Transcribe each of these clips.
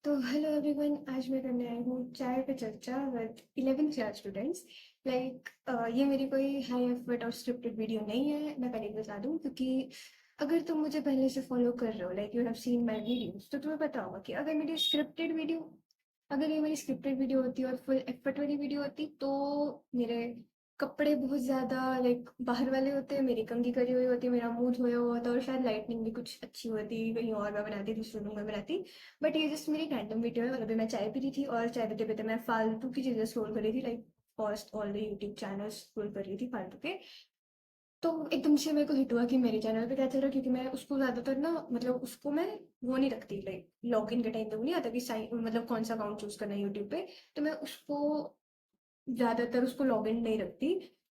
तो hello everyone, आज मैं करने आई हूँ चाय पे चर्चा with 11th class students. Like ये मेरी कोई हाई एफर्ट और स्क्रिप्टेड वीडियो नहीं है, मैं पहले ही बता दूँ, क्योंकि अगर तुम मुझे पहले से फॉलो कर रहे हो, like you have seen my videos, तो तुम्हें पता होगा कि अगर ये मेरी स्क्रिप्टेड वीडियो होती और फुल एफर्ट वाली वीडियो होती, तो मेरे कपड़े बहुत ज़्यादा लाइक बाहर वाले होते, मेरी कंघी करी हुई होती, मेरा मुंह धोया हुआ होता और शायद लाइटनिंग भी कुछ अच्छी होती, कहीं और मैं बनाती, दूसरे रूम में बनाती। बट ये जस्ट मेरी रैंडम वीडियो है और अभी मैं चाय पी रही थी और चाय पीते पीते मैं फालतू की चीज़ें स्क्रॉल कर रही थी, like first all the YouTube channel scroll कर रही थी फालतू के। तो एकदम से मेरे को हिट हुआ कि मेरे चैनल पे क्या चल रहा है, क्योंकि मैं उसको ज़्यादातर ना, मतलब उसको मैं वो नहीं रखती, लाइक लॉग इन के टाइम पे वो नहीं आता कि साइन, मतलब कौन सा अकाउंट चूज करना है यूट्यूब पे। तो मैं उसको ज़्यादातर उसको लॉग इन नहीं रखती।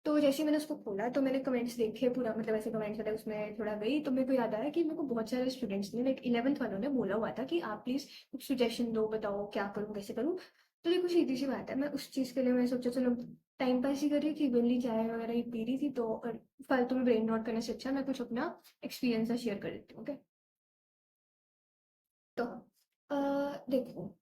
तो जैसे ही मैंने उसको खोला तो मैंने कमेंट्स देखे पूरा, मतलब ऐसे कमेंट्स आते उसमें थोड़ा गई, तो मेरे को याद आया कि मेरे को बहुत सारे स्टूडेंट्स ने, लाइक 11th वालों ने बोला हुआ था कि आप प्लीज़ कुछ सजेशन दो, बताओ क्या करूँ कैसे करूँ। तो देखो सीधी सी बात है, मैं उस चीज़ के लिए मैं सोचा चलो टाइम पास ही कर रही थी, वेली चाय वगैरह ही पी रही थी, तो और फालतू में ब्रेन नॉट करने से अच्छा मैं कुछ अपना एक्सपीरियंस शेयर कर देती हूँ। ओके, तो देखो,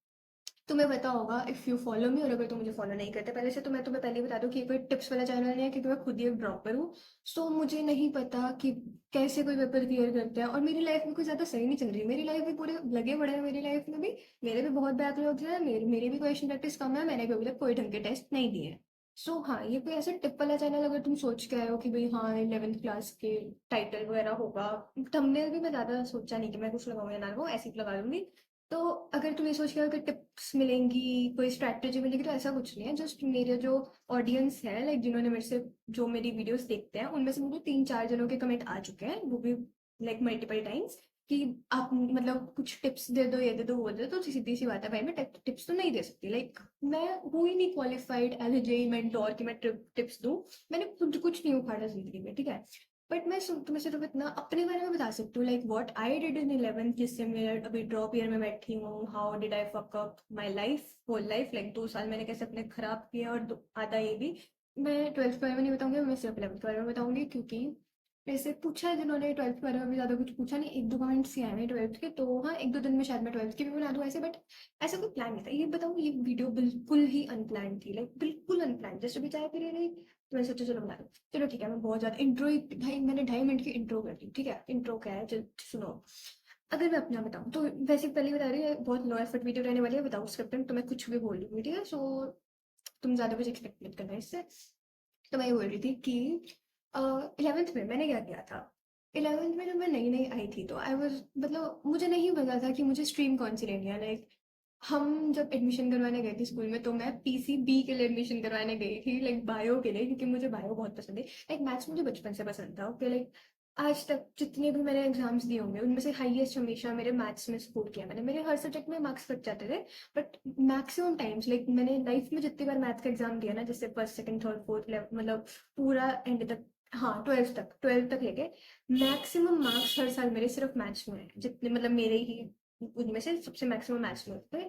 तुम्हें पता होगा इफ़ यू फॉलो मी, और अगर तुम मुझे फॉलो नहीं करते पहले से, तो मैं तुम्हें पहले ही बता दूं कि ये कोई टिप्स वाला चैनल नहीं है, क्योंकि मैं खुद ही एक ड्रॉपर हूँ। सो मुझे नहीं पता कि कैसे कोई पेपर क्लियर करते हैं, और मेरी लाइफ में कुछ ज़्यादा सही नहीं चल रही, मेरी लाइफ भी पूरे लगे पड़े हैं, मेरी लाइफ में भी मेरे भी बहुत बैकलॉग्स हैं, मेरी भी क्वेश्चन प्रैक्टिस कम है, मैंने भी अभी तक कोई ढंग के टेस्ट नहीं दिए हैं। सो हाँ, ये कोई ऐसा टिप वाला चैनल अगर तुम सोच के आए हो कि भाई हाँ 11th क्लास के टाइटल वगैरह होगा, थंबनेल भी मैं ज़्यादा सोचा नहीं कि मैं कुछ लगाऊंगा ना, वो ऐसे ही लगा लूंगी। तो अगर तुम ये सोच के अगर टिप्स मिलेंगी, कोई स्ट्रैटेजी मिलेगी, तो ऐसा कुछ नहीं है। जस्ट मेरे जो ऑडियंस है, लाइक जिन्होंने मेरे से जो मेरी वीडियोस देखते हैं, उनमें से मुझे 3-4 जनों के कमेंट आ चुके हैं, वो भी लाइक मल्टीपल टाइम्स, कि आप मतलब कुछ टिप्स दे दो, ये दे दो, वो दे दो। तो सीधी सी बात है भाई, मैं टिप्स तो नहीं दे सकती, लाइक मैं हूँ ही नहीं qualified as a JEE mentor कि मैं टिप्स दूँ। मैंने खुद कुछ नहीं उखाड़ा जिंदगी में, ठीक है। बट मैं तुम्हें सिर्फ इतना अपने बारे में बता सकती हूँ, like what I did in 11th, जिससे मैं अभी ड्रॉप ईयर में बैठी हूँ। How did I fuck up my life, whole life, like 2 साल मैंने कैसे अपने खराब किए, और आधा ये भी। मैं 12th के बारे में नहीं बताऊंगी, मैं सिर्फ 11th के बारे में बताऊंगी, क्योंकि मेरे से पूछा है जिन्होंने 12th के बारे में भी, ज़्यादा कुछ पूछा नहीं, 1-2 कमेंट्स ही आए हैं 12th के, तो हाँ 1-2 दिन में शायद मैं 12th की भी बना दूँ ऐसे। बट ऐसा कोई प्लान नहीं था, ये बताऊँ, ये वीडियो बिल्कुल ही अनप्लान थी, लाइक बिल्कुल अनप्लान, जैसे भी चाय पी रही रही, तो मैं सोचा चलो बना दूँ। चलो ठीक है, मैं बहुत ज़्यादा इंट्रो ही मैंने 2.5 मिनट की इंट्रो कर दी, ठीक है। इंट्रो क्या है, सुनो। अगर मैं अपना बताऊँ तो वैसे पहले ही बता रही है, बहुत लो एफर्ट वीडियो रहने वाली है, विदाउट स्क्रिप्टिंग, तो मैं कुछ भी बोल दूँगी, ठीक है। सो तुम ज़्यादा कुछ एक्सपेक्ट मत करना इससे। तो मैं ये बोल रही थी कि 11th में मैंने क्या किया था। 11th में जब मैं नई नई आई थी, तो आई वॉज, मतलब मुझे नहीं पता था कि मुझे स्ट्रीम कौन सी लेनी है। लाइक हम जब एडमिशन करवाने गए थे स्कूल में, तो मैं पीसीबी के लिए एडमिशन करवाने गई थी, लाइक बायो के लिए, क्योंकि मुझे बायो बहुत पसंद है। लाइक मैथ्स मुझे बचपन से पसंद था, ओके। लाइक आज तक जितने भी मैंने एग्जाम्स दिए होंगे, उनमें से हाईएस्ट हमेशा मेरे मैथ्स में स्कोर किया मैंने। मेरे हर सब्जेक्ट में मार्क्स कट जाते थे, बट मैक्सिमम टाइम्स, लाइक मैंने लाइफ में जितनी बार मैथ्स का एग्जाम दिया ना, जैसे फर्स्ट सेकंड थर्ड फोर्थ मतलब पूरा एंड तक, हाँ 12th तक लेके मैक्सिमम मार्क्स हर साल मेरे सिर्फ मैथ्स में हैं। जितने मतलब मेरे ही उनमें से सबसे मैक्सिमम मैथ्स में होते थे।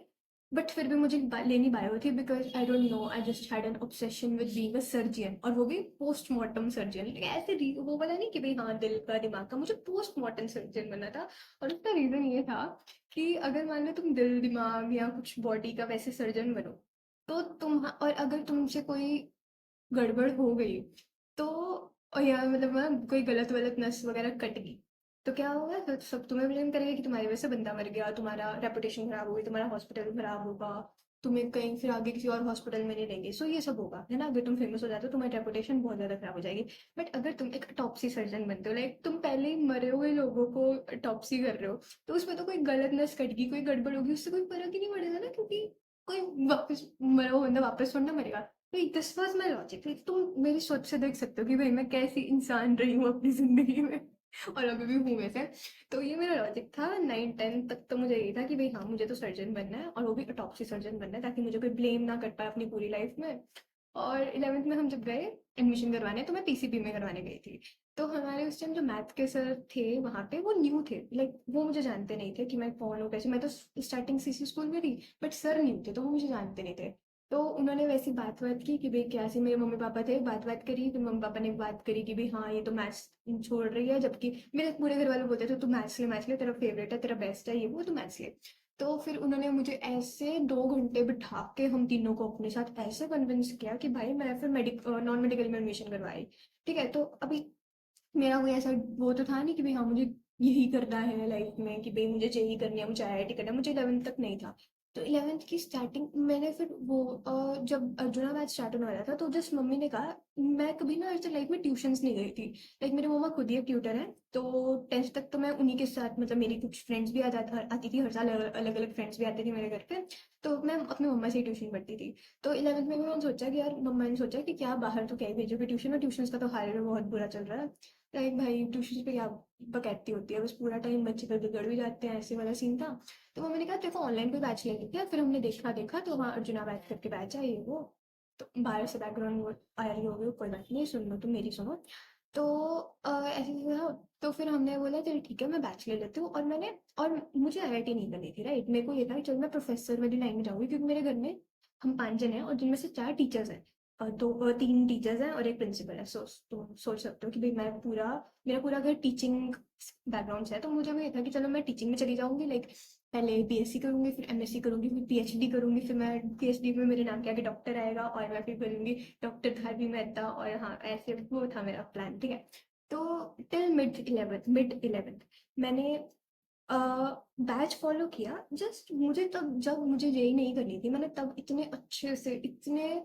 बट फिर भी मुझे लेनी बायो थी, because I don't no, I just had an obsession with being a surgeon, और वो भी पोस्टमार्टम सर्जन। ऐसे वो वाला नहीं कि भाई हाँ दिल का दिमाग का, मुझे पोस्टमार्टम सर्जन बनना था। और उसका रीजन ये था कि अगर मान लो तुम दिल दिमाग या कुछ बॉडी का वैसे सर्जन बनो, तो तुम, और अगर तुमसे कोई गड़बड़ हो गई, तो और या मतलब कोई गलत वलत नस वगैरह कट गई, तो क्या होगा, तो सब तुम्हें ब्लेम करेंगे कि तुम्हारी वजह से बंदा मर गया, तुम्हारा रेपुटेशन खराब होगी, तुम्हारा हॉस्पिटल खराब होगा, तुम्हें कहीं फिर आगे किसी और हॉस्पिटल में नहीं लेंगे। सो ये सब होगा, है ना। अगर तुम फेमस हो जाते हो, तुम्हारी रेपुटेशन बहुत ज्यादा खराब हो जाएगी। बट अगर तुम एक टॉप्सी सर्जन बनते हो, लाइक तुम पहले ही मरे हुए लोगों को टॉप्सी कर रहे हो, तो उसमें तो कोई गलत नस कट गई, कोई गड़बड़ होगी, उससे कोई फर्क ही नहीं पड़ेगा ना, क्योंकि कोई वापस मरा हुआ बंदा वापस थोड़ा ना मरेगा। तो दिस वाज माय लॉजिक। तुम मेरी सोच से देख सकते हो कि भाई मैं कैसी इंसान रही हूँ अपनी जिंदगी में, और अभी भी हूँ वैसे। तो ये मेरा लॉजिक था 9-10 तक। तो मुझे यही था कि भाई हाँ मुझे तो सर्जन बनना है, और वो भी अटॉप्सी सर्जन बनना है, ताकि मुझे कोई ब्लेम ना कर पाए अपनी पूरी लाइफ में। और 11th में हम जब गए एडमिशन करवाने, तो मैं पीसीबी में करवाने गई थी। तो हमारे उस टाइम जो मैथ के सर थे वहाँ पे, वो न्यू थे, लाइक वो मुझे जानते नहीं थे कि मैं कौन हूँ कैसे। मैं तो स्टार्टिंग सीसी स्कूल में थी, बट सर न्यू थे, तो वो मुझे जानते नहीं थे। तो उन्होंने वैसी बात बात की कि भाई क्या सी, मेरे मम्मी पापा थे, बात बात करी, फिर मम्मी पापा ने बात करी कि भाई हाँ ये तो मैथ्स छोड़ रही है, जबकि मेरे पूरे घर वाले बोलते थे तू मैथ्स ले, मैथ्स ले, तेरा फेवरेट है, तेरा बेस्ट है, ये वो, तो मैथ्स ले। तो फिर उन्होंने मुझे ऐसे 2 घंटे बिठा के हम तीनों को अपने साथ ऐसे कन्विंस किया कि भाई मैं फिर नॉन मेडिकल में एडमिशन करवाई। ठीक है, तो अभी मेरा कोई ऐसा वो तो था नहीं कि भाई हाँ मुझे यही करना है लाइफ में, कि भाई मुझे जेई करनी है, मुझे आईआईटी करना है, मुझे 11th तक नहीं था। तो 11th की स्टार्टिंग मैंने फिर वो जब अर्जुना बैच स्टार्ट होने वाला था तो जस्ट मम्मी ने कहा, मैं कभी ना ऐसे लाइफ में ट्यूशंस नहीं गई थी। लाइक मेरी मम्मा खुद ही एक ट्यूटर है, तो 10th तक तो मैं उन्हीं के साथ, मतलब मेरी कुछ फ्रेंड्स भी आती थी, हर साल अलग अलग फ्रेंड्स भी आते थे मेरे घर पे। तो मैं अपनी मम्मा से ही ट्यूशन पढ़ती थी। तो 11th में भी मैंने सोचा कि यार, मम्मा ने सोचा कि क्या बाहर तो क्या ही भेजोगे ट्यूशन में, ट्यूशन का तो हाल में बहुत बुरा चल रहा है। लाइक भाई ट्यूशन पे क्या बकैती होती है, बस पूरा टाइम बच्चे तो बिगड़ भी जाते हैं, ऐसे वाला सीन था। तो मम्मी ने कहा देखो ऑनलाइन कोई बैच ले लेते हैं। फिर हमने देखा देखा तो वहाँ अर्जुना बैच करके बैच है ये वो। तो बाहर से बैकग्राउंड आ रही होगी, कोई बात नहीं, सुन लो तुम मेरी सुनो। तो ऐसे ही था। तो फिर हमने बोला चल ठीक है मैं बैच ले लेती हूँ, और मुझे आईआईटी नहीं करनी थी, राइट। मेरे को ये था कि चल मैं प्रोफेसर वाली लाइन में जाऊंगी, क्योंकि मेरे घर में हम 5 जन हैं और जिनमें से 4 टीचर्स हैं। 3 टीचर्स हैं और एक प्रिंसिपल है। तो सोच सकते हो कि भाई मेरा पूरा घर टीचिंग बैकग्राउंड से है। तो मुझे भी था कि चलो मैं टीचिंग में चली जाऊंगी, लाइक पहले बीएससी करूंगी, फिर एमएससी करूंगी, फिर पीएचडी करूंगी, फिर मैं पीएचडी में मेरे नाम के आगे डॉक्टर आएगा और मैं फिर करूंगी डॉक्टर धार्मी मेहता, और हाँ ऐसे वो था मेरा प्लान, ठीक है। तो टिल मिड इलेवेंथ मैंने बैच फॉलो किया। जस्ट मुझे तब, जब मुझे जेई नहीं करनी थी, मैंने तब इतने अच्छे से, इतने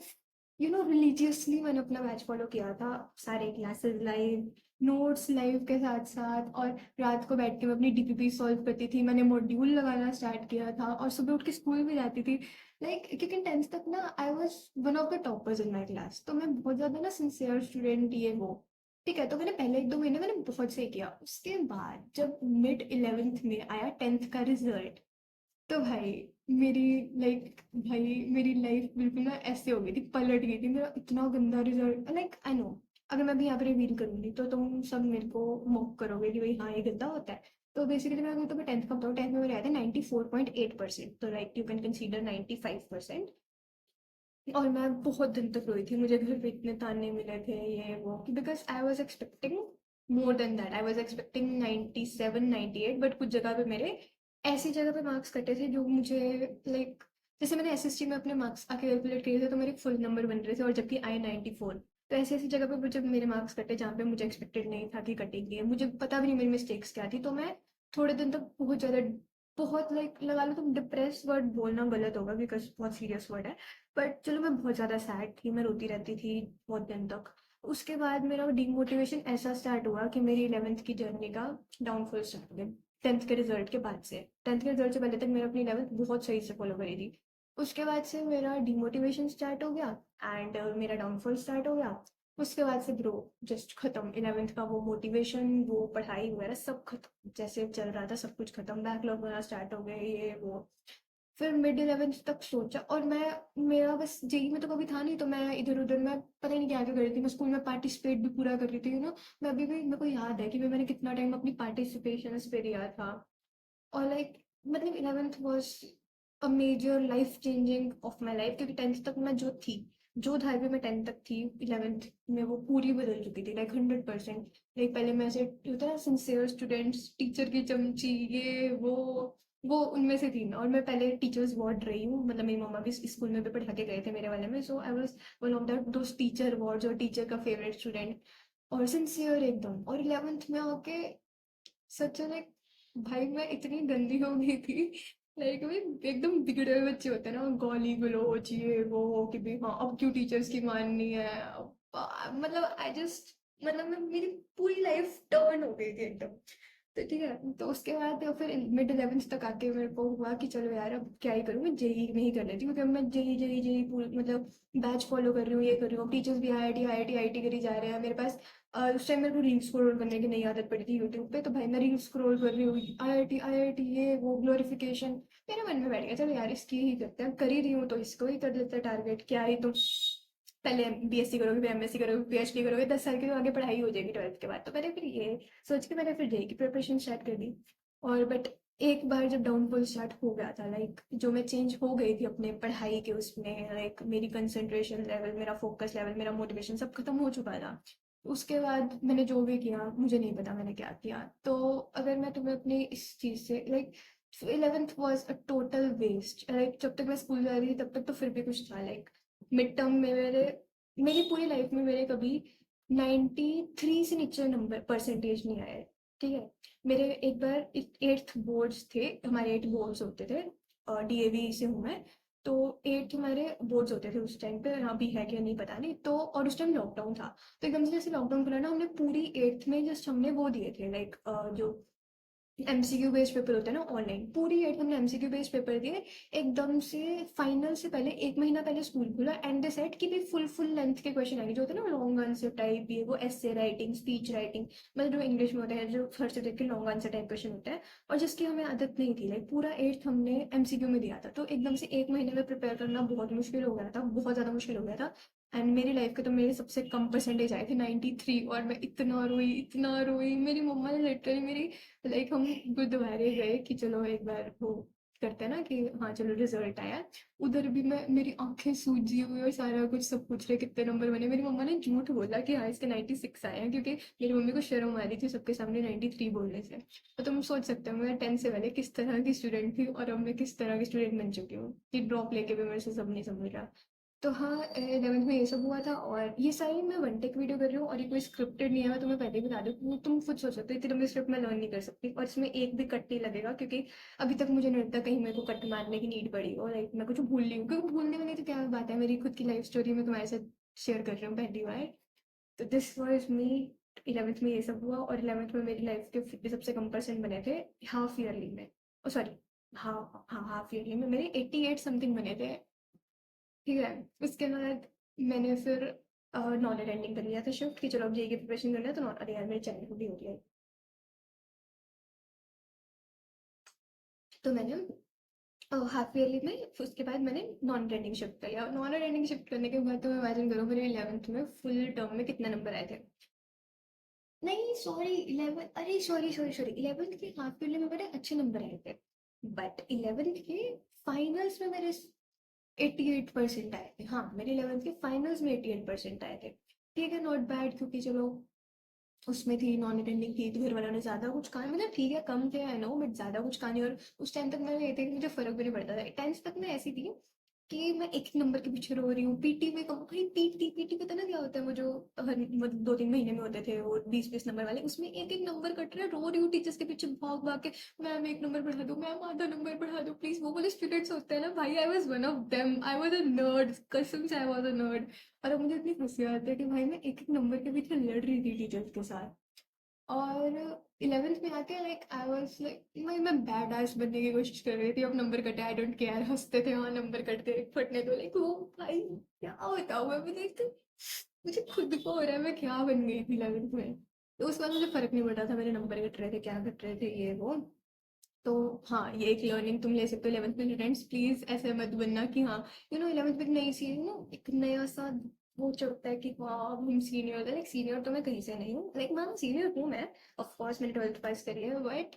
रिलीजियसली मैंने अपना बैच फॉलो किया था। सारे क्लासेस लाइव, नोट्स लाइव के साथ साथ, और रात को बैठ के मैं अपनी डीपीपी सॉल्व करती थी। मैंने मॉड्यूल लगाना स्टार्ट किया था और सुबह उठ के स्कूल भी जाती थी। लाइक क्योंकि 10th तक ना आई was one of the toppers in my class, तो मैं बहुत ज़्यादा ना सिंसियर स्टूडेंट ये वो। ठीक है, तो मैंने पहले 1-2 महीने मैंने बहुत सही किया। उसके बाद जब मिड 11th में आया 10th का रिजल्ट, तो भाई मेरी मेरी लाइफ बिल्कुल ना ऐसे हो गई थी, पलट गई थी। मेरा इतना गंदा रिजल्ट, लाइक आई नो अगर मैं भी यहाँ पे रिवील करूंगी तो तुम सब मेरे को मॉक करोगे कि भाई हाँ ये गंदा होता है। तो बेसिकली मैं अगर तुम्हें 10th का बताऊँ, 10th में मेरे आए थे 94.8%, तो लाइक यू कैन कंसीडर 95%। और मैं बहुत दिन तक रोई थी, मुझे घर पे इतने ताने मिले थे ये वो, because I was expecting more than that. I was expecting 97 98, but कुछ जगह पे मेरे ऐसी जगह पे मार्क्स कटे थे जो मुझे, लाइक जैसे मैंने एसएसटी में अपने मार्क्स आके कैलकुलेट किए थे तो मेरे फुल नंबर बन रहे थे, और जबकि आई 94। तो ऐसी ऐसी जगह पे मुझे मेरे मार्क्स कटे जहाँ पे मुझे एक्सपेक्टेड नहीं था कि कटेंगे, मुझे पता भी नहीं मेरी मिस्टेक्स क्या थी। तो मैं थोड़े दिन तक बहुत ज़्यादा, बहुत लाइक लगा लो तुम डिप्रेस, वर्ड बोलना गलत होगा बिकॉज बहुत सीरियस वर्ड है, बट चलो मैं बहुत ज़्यादा सैड थी, मैं रोती रहती थी बहुत दिन तक। उसके बाद मेरा डीमोटिवेशन ऐसा स्टार्ट हुआ कि मेरी 11th की जर्नी का डाउनफॉल स्टार्ट हो गया। 10th के रिजल्ट के बाद से, 10th के रिजल्ट से पहले तक मैंने अपनी 11th बहुत सही से फॉलो करी थी। उसके बाद से मेरा डीमोटिवेशन स्टार्ट हो गया एंड मेरा डाउनफॉल स्टार्ट हो गया। उसके बाद से ब्रो जस्ट खत्म, 11th का वो मोटिवेशन, वो पढ़ाई वगैरह सब खत्म, जैसे चल रहा था सब कुछ खत्म, बैकलॉग होना स्टार्ट हो गए ये वो। फिर मिड 11th तक सोचा, और मैं, मेरा बस जेई में तो कभी था नहीं, तो मैं इधर उधर मैं पता नहीं क्या क्या कर रही थी। मैं स्कूल में पार्टिसिपेट भी पूरा कर रही थी, मैं अभी भी, मेरे को याद है कि मैंने कितना टाइम अपनी पार्टिसिपेशन पे दिया था। और लाइक मतलब 11th was a major life changing of my life, क्योंकि 10th तक मैं जो थी, जो धारणा में 10th तक थी, 11th में वो पूरी बदल चुकी थी, लाइक 100%। लाइक पहले मैं ऐसे होता है ना सिंसियर स्टूडेंट्स, टीचर की चमची ये वो उनमें से थी मैं। और मैं पहले टीचर्स वार्ड रही हूँ, मतलब मेरी मम्मा भी इस स्कूल में भी पढ़ा के गए थे मेरे वाले में, so I was one of that those teacher wards और टीचर का फेवरेट स्टूडेंट और सिंसियर एकदम। और 11th में आके सच लाइक भाई मैं इतनी गंदी हो गई थी। लाइक भाई एकदम बिगड़े हुए बच्चे होते हैं ना, गाली गलौज ये वो, कि भाई हाँ अब क्यों टीचर्स की माननी है मतलब आई जस्ट, मतलब मेरी पूरी लाइफ टर्न हो गई थी एकदम। तो ठीक है, तो उसके बाद तो फिर मिड 11th तक आके मेरे को हुआ कि चलो यार अब क्या ही करूँ, मैं जेई में ही कर लेती हूँ, क्योंकि अब मैं जेई पूरी मतलब बैच फॉलो कर रही हूँ, ये कर रही हूँ। टीचर्स भी आईआईटी करी जा रहे हैं मेरे पास। उस टाइम मेरे को रील्स स्क्रॉल करने की नई आदत पड़ी थी यूट्यूब पे, तो भाई मैं रील्स स्क्रॉल कर रही हूँ, आईआईटी ये वो ग्लोरिफिकेशन। मेरे मन में बैठ गया चलो यार इसकी ही करते हैं, कर ही रही हूँ तो इसको ही कर लेते हैं टारगेट, क्या ही तुम पहले बीएससी करोगे, फिर एमएससी करोगे, पीएचडी करोगे, 10 साल की तो आगे पढ़ाई हो जाएगी 12th के बाद। तो मैंने फिर ये सोच के मैंने फिर जेई की प्रिपरेशन स्टार्ट कर दी। और बट एक बार जब डाउनफॉल स्टार्ट हो गया था, लाइक जो मैं चेंज हो गई थी अपने पढ़ाई के उसमें, लाइक मेरी कंसंट्रेशन लेवल, मेरा फोकस लेवल, मेरा मोटिवेशन सब खत्म हो चुका था। उसके बाद मैंने जो भी किया मुझे नहीं पता मैंने क्या किया। तो अगर मैं तुम्हें अपनी इस चीज़ से, like 11th was a total waste. Like जब तक मैं स्कूल जा रही थी तब तक तो फिर भी कुछ था। लाइक मिड टर्म में मेरी पूरी लाइफ में मेरे कभी 93 से नीचे नंबर परसेंटेज नहीं आया है। ठीक है, मेरे एक बार एट्थ बोर्ड्स थे, हमारे 8 बोर्ड्स होते थे, और डीएवी से हूँ मैं। तो 8 हमारे बोर्ड्स होते थे उस टाइम पे, अभी है क्या नहीं पता नहीं। तो और उस टाइम लॉकडाउन था, तो एकदम से जैसे लॉकडाउन खुला ना, हमने पूरी 8th में जस्ट हमने वो दिए थे, लाइक जो एमसीक्यू बेस्ड पेपर होता है ना ऑनलाइन, पूरी 8 हमने एमसीक्यू बेस्ड पेपर दिए। एकदम से फाइनल से पहले एक महीना पहले स्कूल खुला, एंड दे सेड कि भाई फुल लेंथ के क्वेश्चन आएंगे, जो होते हैं ना लॉन्ग आंसर टाइप, ये वो एसे राइटिंग, स्पीच राइटिंग, मतलब जो इंग्लिश में होता है, जो हर सब्जेक्ट के लॉन्ग आंसर टाइप क्वेश्चन होता है, और जिसकी हमें आदत नहीं थी। लाइक पूरा 8th हमने एमसीक्यू में दिया था, तो एकदम से एक महीने में प्रिपेयर करना बहुत मुश्किल हो गया था, बहुत ज़्यादा मुश्किल हो गया था। एंड मेरी लाइफ के तो मेरे सबसे कम परसेंटेज आए थे 93, और मैं इतना रोई, मेरी मम्मा ने लिटरली मेरी, लाइक हम गुरुद्वारे गए कि चलो एक बार वो करते हैं ना कि हाँ चलो रिजल्ट आया, उधर भी मैं, मेरी आंखें सूजी हुई और सारा कुछ, सब पूछ रहे कितने नंबर बने। मेरी मम्मा ने झूठ बोला कि हाँ इसके 96 आए हैं, क्योंकि मेरी मम्मी को शर्म आ रही थी सबके सामने 93 बोलने से। तो तुम सोच सकते हो मैं 10 से पहले किस तरह की स्टूडेंट थी, और अब मैं किस तरह की स्टूडेंट बन चुकी हूँ कि ड्रॉप लेके भी मेरे से सब नहीं समझ रहा। तो हाँ 11th में ये सब हुआ था, और ये सारी मैं वन टेक वीडियो कर रही हूँ, और ये कोई स्क्रिप्टेड नहीं है, मैं तुम्हें पहले ही बता दूँ। तुम खुद सोच सकते हो इतनी लंबी स्क्रिप्ट मैं लर्न नहीं कर सकती, और इसमें एक भी कट नहीं लगेगा, क्योंकि अभी तक मुझे नहीं लगता कहीं मेरे को कट मारने की नीड पड़ी हो। लाइक मैं कुछ भूल रही हूँ, क्योंकि भूलने वाली तो क्या बात है, मेरी खुद की लाइफ स्टोरी मैं तुम्हारे साथ शेयर कर रही हूँ पहली बार। तो दिस वॉज मी। 11th में ये सब हुआ, और 11th में मेरी लाइफ के 50 सबसे कम परसेंट बने थे हाफ ईयरली में। ओ सॉरी, हाँ हाँ हाफ ईयरली में मेरे 88 समथिंग बने थे। ठीक है, उसके बाद मैंने फिर नॉन अटेंडिंग कर लिया था शिफ्ट, कि चलो अब जेई की प्रिपरेशन करना है, तो नॉन, अरे यार मेरे चैनल को भी हो गया। तो मैंने हाफ ईयरली में फिर उसके बाद मैंने नॉन अटेंडिंग शिफ्ट कर लिया। नॉन अटेंडिंग शिफ्ट करने के बाद तो इमेजिन करो मेरे 11th में फुल टर्म में कितने नंबर आए थे। नहीं सॉरी, 11, अरे सॉरी 11th के हाफ ईयरली में मेरे अच्छे नंबर आए थे, बट 11th के फाइनल्स में मेरे 88% आए थे। हाँ मेरे 11th के फाइनल्स में 88% आए थे। ठीक है, नॉट बैड, क्योंकि चलो उसमें थी, नॉन अटेंडिंग थी, तो घर वालों ने ज़्यादा कुछ कहा, मतलब ठीक है कम थे आई नो, बट ज़्यादा कुछ कहा नहीं। और उस टाइम तक मैं ये था कि मुझे फ़र्क भी नहीं पड़ता था। 10th तक मैं ऐसी थी कि मैं एक एक नंबर के पीछे रो रही हूँ। पीटी में कम, भाई पीटी पता ना क्या होता है, वो जो हर मतलब 2-3 महीने में होते थे वो 20-20 नंबर वाले, उसमें एक एक नंबर कट रहा है, रो रही हूँ टीचर्स के पीछे भाग भाग के, मैम एक नंबर बढ़ा दो, मैम आधा नंबर बढ़ा दो प्लीज। वो वाले स्टूडेंट्स होते हैं ना भाई, आई was one of them, I was a nerd, कसम से आई वॉज अ नर्ड। और अब मुझे इतनी हंसी आती है कि भाई मैं एक एक नंबर के पीछे लड़ रही थी टीचर्स के साथ। और 11th में आके लाइक आई वाज लाइक मैं बैड आइस बनने की कोशिश कर रही थी। अब नंबर कटे आई डोंट केयर, हंसते थे हाँ नंबर कटते फटने दो, लाइक वो भाई क्या बताऊँ मैं, मुझे मुझे खुद को हो रहा है मैं क्या बन गई थी 11th में। तो उसके बाद मुझे फर्क नहीं पड़ता था मेरे नंबर कट रहे थे क्या कट रहे थे ये वो। तो हाँ ये एक लर्निंग तुम ले सकते हो 11th में स्टूडेंट्स, प्लीज ऐसे मत बनना कि हाँ 11th में एक नई सी ना, एक नया सा वो चढ़ता है कि हाँ अब हम सीनियर है। लाइक सीनियर तो मैं कहीं से नहीं हूँ, लाइक मैं सीनियर हूँ मैं, ऑफ कोर्स मैंने 12th पास करी है, बट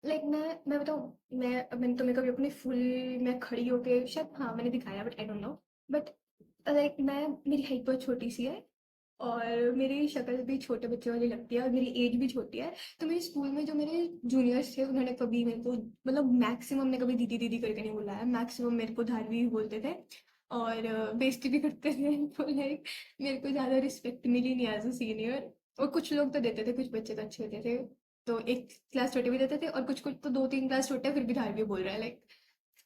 लाइक मैं बताऊँ, मैंने तुम्हें कभी अपनी फुल, मैं खड़ी होके शायद हाँ मैंने दिखाया but I don't no, but like मैं, मेरी हाइट बहुत छोटी सी है, और मेरी शक्ल भी छोटे बच्चे वाली लगती है, और मेरी एज भी छोटी है। तो मेरे स्कूल में जो मेरे जूनियर्स थे उन्होंने कभी मेरे को, मतलब मैक्सिमम ने कभी दीदी दीदी करके नहीं बुलाया, मैक्सिमम मेरे को धारवी ही बोलते थे, और बेइज्जती भी करते थे। तो लाइक मेरे को ज़्यादा रिस्पेक्ट मिली नहीं एज अ सीनियर। और कुछ लोग तो देते थे, कुछ बच्चे तो अच्छे होते थे, तो एक क्लास छोटे भी देते थे, और कुछ कुछ तो 2-3 क्लास छोटे हैं, फिर भी धारवी बोल रहा है। लाइक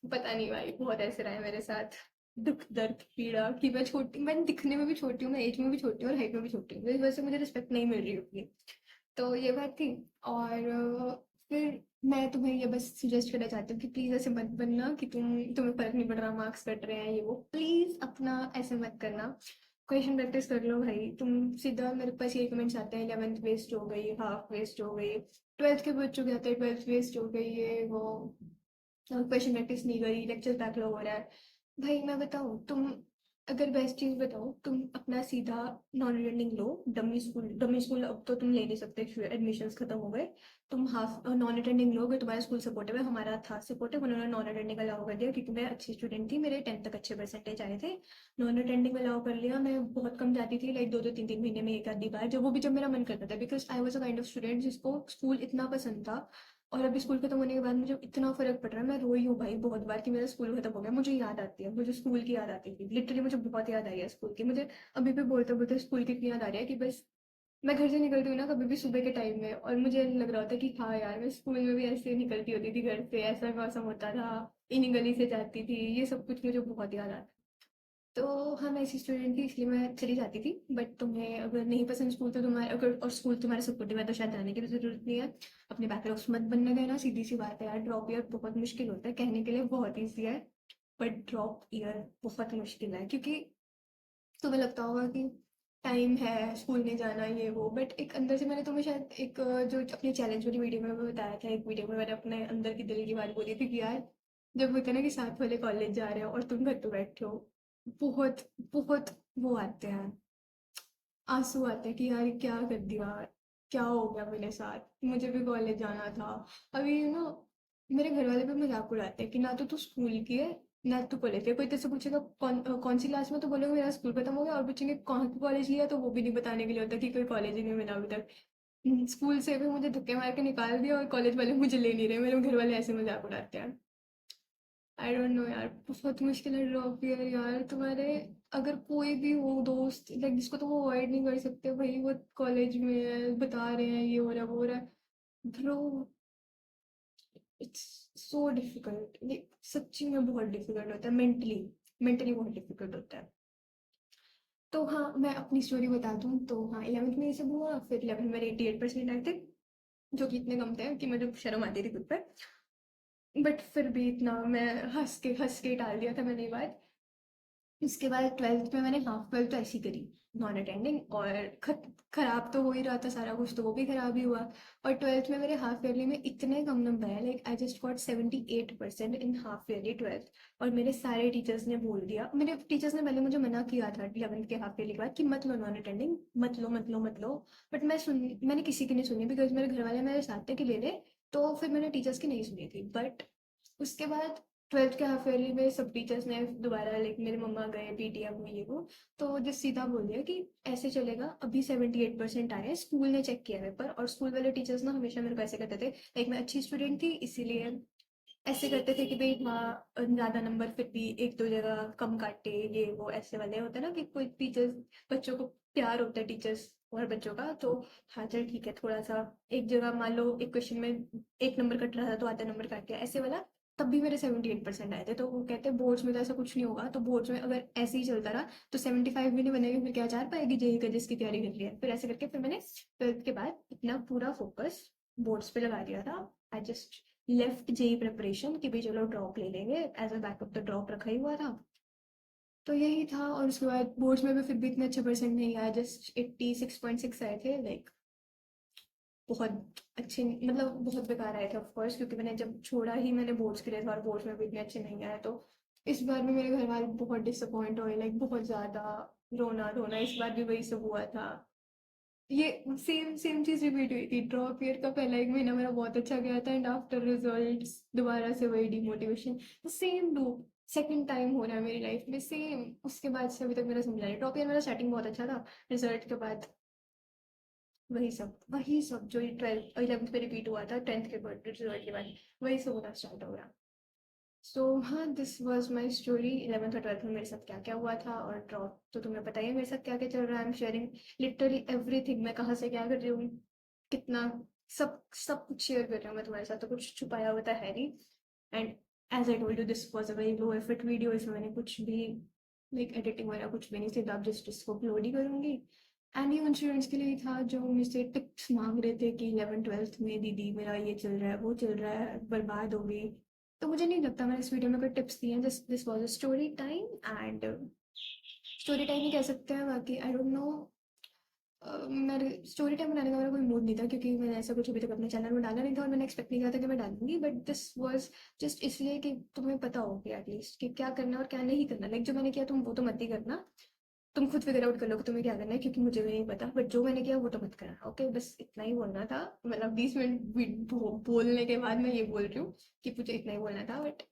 पता नहीं भाई, बहुत ऐसे रहा है मेरे साथ, दुख दर्द पीड़ा, कि मैं छोटी, मैं दिखने में भी छोटी हूँ, मैं एज में भी छोटी हूँ और हाइट में भी छोटी हूँ, तो इस वजह से मुझे रिस्पेक्ट नहीं मिल रही उतनी। तो ये बात थी। और फिर मैं तुम्हें ये बस सजेस्ट करना चाहती हूँ कि प्लीज़ ऐसे मत बनना कि तुम्हें फर्क नहीं पड़ रहा, मार्क्स कट रहे हैं ये वो, प्लीज़ अपना ऐसे मत करना। क्वेश्चन प्रैक्टिस कर लो भाई तुम। सीधा मेरे पास ये कमेंट्स आते हैं 11th वेस्ट हो गई, हाफ वेस्ट हो गई, 12th के बच्चों के आते हैं 12th वेस्ट हो गई ये वो, क्वेश्चन प्रैक्टिस नहीं करी, लेक्चर बैकलॉग हो रहा है। भाई मैं बताऊँ तुम, अगर बेस्ट चीज़ बताऊँ, तुम अपना सीधा नॉन अटेंडिंग लो। डमी स्कूल अब तो तुम ले नहीं सकते, एडमिशन्स खत्म हो गए। तुम हाफ नॉन अटेंडिंग लो, अगर तुम्हारा स्कूल सपोर्टिव है, हमारा था सपोर्टिव, उन्होंने नॉन अटेंडिंग अलाउ कर दिया, क्योंकि मैं अच्छी स्टूडेंट थी, मेरे 10th तक अच्छे परसेंटेज आए थे। नॉन अटेंडिंग अलाउ कर लिया, मैं बहुत कम जाती थी, लाइक 2-2 3-3 महीने में एक आधी बार, जब वो भी जब मेरा मन करता था, because I was a kind of student जिसको स्कूल इतना पसंद था। और अभी स्कूल खत्म होने के बाद मुझे इतना फ़र्क पड़ रहा है, मैं रोई हूँ भाई बहुत बार कि मेरा स्कूल खत्म हो गया। मुझे याद आती है, मुझे स्कूल की याद आती थी। लिटरली मुझे बहुत याद आई है स्कूल की। मुझे अभी भी बोलते-बोलते स्कूल की इतनी याद आ रही है कि बस मैं घर से निकलती हूँ ना कभी भी सुबह के टाइम में, और मुझे लग रहा होता है कि हाँ यार, मैं स्कूल में भी ऐसे निकलती होती थी घर से, ऐसा मौसम होता था, इन्हीं गली से जाती थी, ये सब कुछ मुझे बहुत याद आता है। तो हाँ, मैं ऐसी स्टूडेंट थी इसलिए मैं चली जाती थी। बट तुम्हें अगर नहीं पसंद स्कूल तो तुम्हारे अगर और स्कूल तुम्हारे सपोर्टिव है तो शायद जाने की भी ज़रूरत नहीं है। अपने बैकलॉग्स मत बनने देना, सीधी सी बात है यार। ड्रॉप ईयर बहुत मुश्किल होता है, कहने के लिए बहुत ईजी है, बट ड्रॉप ईयर बहुत मुश्किल है। क्योंकि तुम्हें लगता होगा कि टाइम है, स्कूल नहीं जाना, ये वो, बट एक अंदर से मैंने तुम्हें शायद एक जो अपनी चैलेंज वाली वीडियो में भी बताया था, एक वीडियो में मैंने अपने अंदर की दिल की बात बोली थी कि यार, जब होता है ना कि साथ वाले कॉलेज जा रहे हो और तुम घर पे बैठे हो, बहुत बहुत वो आते हैं, आंसू आते हैं कि यार क्या कर दिया, क्या हो गया मेरे साथ, मुझे भी कॉलेज जाना था। अभी मेरे घर वाले भी मजाक उड़ाते हैं कि ना तो तू स्कूल की है, ना तू कॉलेज है। कोई तेरे से पूछेगा कौन सी क्लास में, तो बोलेगा मेरा स्कूल खत्म हो गया, और पूछेंगे कौन सी कॉलेज लिया, तो वो भी नहीं बताने के लिए होता कि कोई कॉलेज ही नहीं मिला अभी तक। स्कूल से भी मुझे धक्के मार के निकाल दिया और कॉलेज वाले मुझे ले नहीं रहे, मेरे घर वाले ऐसे मजाक उड़ाते हैं। आई डोंट नो यार, बहुत मुश्किल है ड्रॉप ईयर यार। तुम्हारे अगर कोई भी हो दोस्त लाइक जिसको तुम अवॉइड नहीं कर सकते, भाई वो कॉलेज में है, बता रहे हैं ये हो रहा है वो हो रहा है, bro, it's so difficult. Like सच्ची में बहुत डिफिकल्ट होता है, मेंटली मेंटली बहुत डिफिकल्ट होता है। तो हाँ, मैं अपनी स्टोरी बता दूँ तो हाँ, 11th में ये सब हुआ। फिर 11th में मेरे 88% आए थे, जो कि इतने कम थे कि मुझे शर्म आती थी खुद पे। बट फिर भी इतना मैं हंस के टाल दिया था मैंने ये बात। उसके बाद 12th में मैंने हाफ 12th तो ऐसी करी, नॉन अटेंडिंग, और खराब तो हो ही रहा था सारा कुछ, तो वो भी खराब ही हुआ। और 12th में मेरे हाफ ईयरली में इतने कम नंबर है, like I just got 78% in half yearly 12th। और मेरे सारे टीचर्स ने बोल दिया, मेरे टीचर्स ने पहले मुझे मना किया था 11th के हाफ ईयरली के बाद कि मत लो नॉन अटेंडिंग, मत लो मत लो मत लो। बट मैंने किसी की नहीं सुनी, बिकॉज मेरे घर वाले मेरे साथ थे कि ले ले। तो फिर मैंने टीचर्स की नहीं सुनी थी। बट उसके बाद 12th के हाफ ईयरली में सब टीचर्स ने दोबारा, लाइक मेरे मम्मा गए, पीटीएम हुई ये वो, तो जिस सीधा बोल दिया कि ऐसे चलेगा, अभी 78% आए हैं, स्कूल ने चेक किया पेपर। और स्कूल वाले टीचर्स ना हमेशा मेरे को ऐसे करते थे, लाइक मैं अच्छी स्टूडेंट थी इसीलिए ऐसे करते थे कि भाई हाँ, ज़्यादा नंबर फिर भी एक दो जगह कम काटे, ये वो ऐसे वाले होते हैं ना कि कोई टीचर्स, बच्चों को प्यार होता है टीचर्स और बच्चों का, तो हाँ चल ठीक है, थोड़ा सा एक जगह मान लो एक क्वेश्चन में एक नंबर कट रहा था तो आधा नंबर काट दिया, ऐसे वाला। तब भी मेरे 78% आए थे। तो वो कहते हैं बोर्ड्स में तो ऐसा कुछ नहीं होगा, तो बोर्ड्स में अगर ऐसे ही चलता रहा तो 75 भी नहीं बनेगी, फिर क्या चार पाएगी जेई का जिसकी तैयारी कर लिया। फिर ऐसे करके फिर मैंने 12th के बाद अपना पूरा फोकस बोर्ड्स पे लगा दिया था। I just left JEE preparation कि भाई चलो ड्रॉप ले लेंगे, एज अ बैकअप तो ड्रॉप रखा ही हुआ था। तो यही था। और उसके बाद बोर्ड्स में भी फिर भी इतने अच्छे परसेंट नहीं आए, जस्ट 86.6 आए थे, लाइक बहुत अच्छे, मतलब बहुत बेकार आए थे ऑफ कोर्स, क्योंकि मैंने जब छोड़ा ही मैंने बोर्ड्स के लिए था और बोर्ड्स में भी इतने अच्छे नहीं आए। तो इस बार भी मेरे घर वाले बहुत डिसअपॉइंट हुए, लाइक बहुत ज़्यादा रोना धोना, इस बार भी वही सब हुआ था। ये सेम सेम चीज़ रिपीट हुई थी। ड्रॉप ईयर का पहला एक महीना मेरा बहुत अच्छा गया था, एंड आफ्टर रिजल्ट्स दोबारा से वही demotivation, same loop second time हो रहा है मेरी लाइफ में, सेम। उसके बाद से अभी तक मेरा समझा नहीं। ड्रॉप ईयर मेरा स्टार्टिंग बहुत अच्छा था, रिजल्ट के बाद वही सब जो 12th 11th में रिपीट हुआ था 10th के बाद रिजल्ट के बाद, वही सब होना स्टार्ट हो गया। सो हाँ, this was my story. 11th और 12th में मेरे साथ क्या क्या हुआ था, और ड्रॉप तो तुम्हें पता ही है मेरे साथ क्या क्या चल रहा है। I am sharing literally everything, मैं कहाँ से क्या कर रही हूँ, कितना, सब सब कुछ शेयर कर रही हूँ मैं तुम्हारे साथ, तो कुछ छुपाया हुआ तो है नहीं। And as I told you, this was a very low effort video, इसमें मैंने कुछ भी लाइक एडिटिंग वगैरह कुछ भी नहीं, सिर्फ आप जस्ट इसको अपलोड ही करूँगी। एंड ये उन स्टूडेंट्स के लिए ही था जो मुझसे टिप्स मांग रहे थे कि 11th 12th में दीदी मेरा ये चल रहा है, वो चल रहा है, बर्बाद हो गई। तो मुझे नहीं लगता मैंने इस वीडियो में कोई टिप्स दिए हैं, just this was a story time. And story time ही कह सकते हैं, बाकी आई डोंट नो। मेरे स्टोरी टाइम बनाने का मेरा कोई मूड नहीं था, क्योंकि मैंने ऐसा कुछ अभी तक अपने चैनल में डाला नहीं था, और मैंने एक्सपेक्ट नहीं किया था कि मैं डालूंगी। बट दिस वाज जस्ट इसलिए कि तुम्हें पता हो कि एटलीस्ट कि क्या करना और क्या नहीं करना। लाइक जो मैंने किया तुम वो तो मत ही करना, तुम खुद फिगर आउट कर लो कि तुम्हें क्या करना है, क्योंकि मुझे भी नहीं पता। बट जो मैंने किया वो तो मत करना, ओके? बस इतना ही बोलना था। मतलब 20 मिनट बोलने के बाद मैं ये बोल रही हूँ कि मुझे इतना ही बोलना था, बट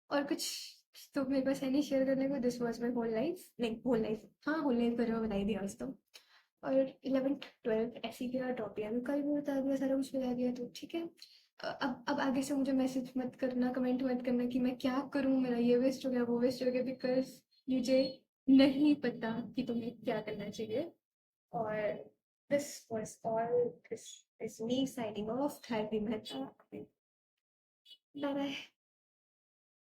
और कुछ तो मेरे पास है नहीं शेयर करने को। This was my whole life, नहीं होल लाइफ, हाँ होल लाइफ पर बता ही दिया आज तो। और 11th 12th ऐसे ही गया, ड्रॉप ईयर में कल भी बता दिया, सारा कुछ बता दिया, तो ठीक है। अब आगे से मुझे मैसेज मत करना, कमेंट मत करना कि मैं क्या करूँ, मेरा ये वेस्ट हो गया, वो वेस्ट हो गया, बिकॉज़ मुझे नहीं पता कि तुम्हें क्या करना चाहिए। और this was all, this is me signing off, Happy Mehta. Bye bye.